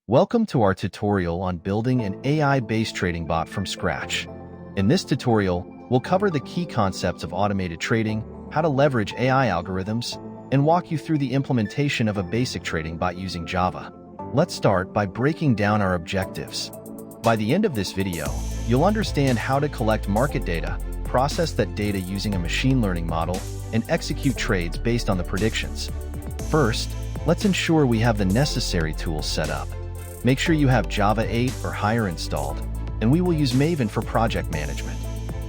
Welcome to our tutorial on building an AI-based trading bot from scratch. In this tutorial, we'll cover the key concepts of automated trading, how to leverage AI algorithms, and walk you through the implementation of a basic trading bot using Java. Let's start by breaking down our objectives. By the end of this video, you'll understand how to collect market data, process that data using a machine learning model, and execute trades based on the predictions. First, let's ensure we have the necessary tools set up. Make sure you have Java 8 or higher installed, and we will use Maven for project management.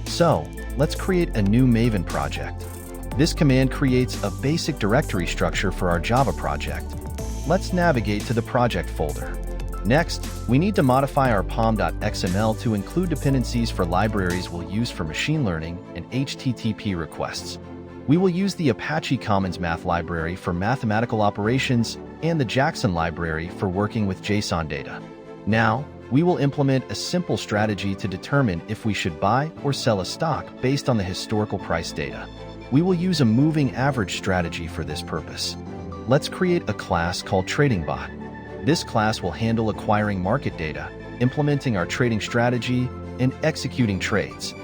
So, let's create a new Maven project. This command creates a basic directory structure for our Java project. Let's navigate to the project folder. Next, we need to modify our pom.xml to include dependencies for libraries we'll use for machine learning and HTTP requests. We will use the Apache Commons Math library for mathematical operations and the Jackson library for working with JSON data. Now, we will implement a simple strategy to determine if we should buy or sell a stock based on the historical price data. We will use a moving average strategy for this purpose. Let's create a class called TradingBot. This class will handle acquiring market data, implementing our trading strategy, and executing trades.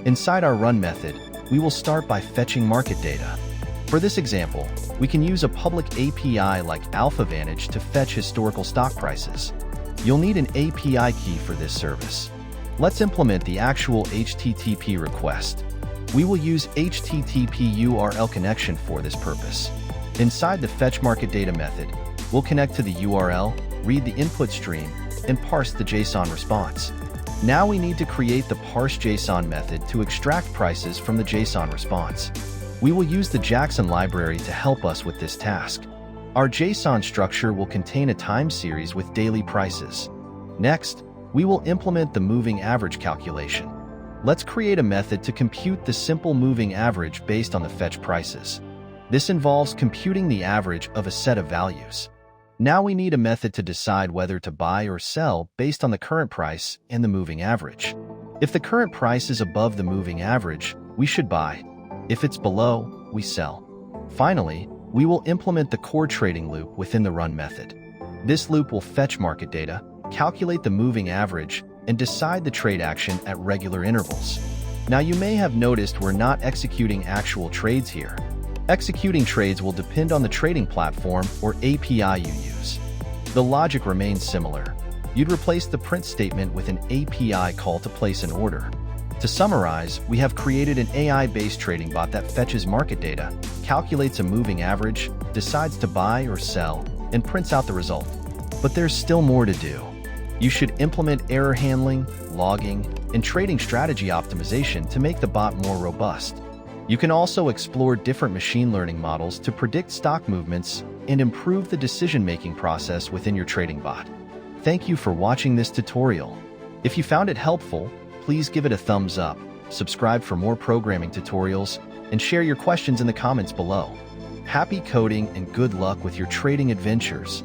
Inside our run method, we will start by fetching market data. For this example, we can use a public API like AlphaVantage to fetch historical stock prices. You'll need an API key for this service. Let's implement the actual HTTP request. We will use HTTP URL connection for this purpose. Inside the fetch market data method, we'll connect to the URL, read the input stream, and parse the JSON response. Now we need to create the parse JSON method to extract prices from the JSON response. We will use the Jackson library to help us with this task. Our JSON structure will contain a time series with daily prices. Next, we will implement the moving average calculation. Let's create a method to compute the simple moving average based on the fetch prices. This involves computing the average of a set of values. Now we need a method to decide whether to buy or sell based on the current price and the moving average. If the current price is above the moving average, we should buy. If it's below, we sell. Finally, we will implement the core trading loop within the run method. This loop will fetch market data, calculate the moving average, and decide the trade action at regular intervals. Now you may have noticed we're not executing actual trades here. Executing trades will depend on the trading platform or API you use. The logic remains similar. You'd replace the print statement with an API call to place an order. To summarize, we have created an AI-based trading bot that fetches market data, calculates a moving average, decides to buy or sell, and prints out the result. But there's still more to do. You should implement error handling, logging, and trading strategy optimization to make the bot more robust. You can also explore different machine learning models to predict stock movements and improve the decision-making process within your trading bot. Thank you for watching this tutorial. If you found it helpful, please give it a thumbs up, subscribe for more programming tutorials, and share your questions in the comments below. Happy coding and good luck with your trading adventures.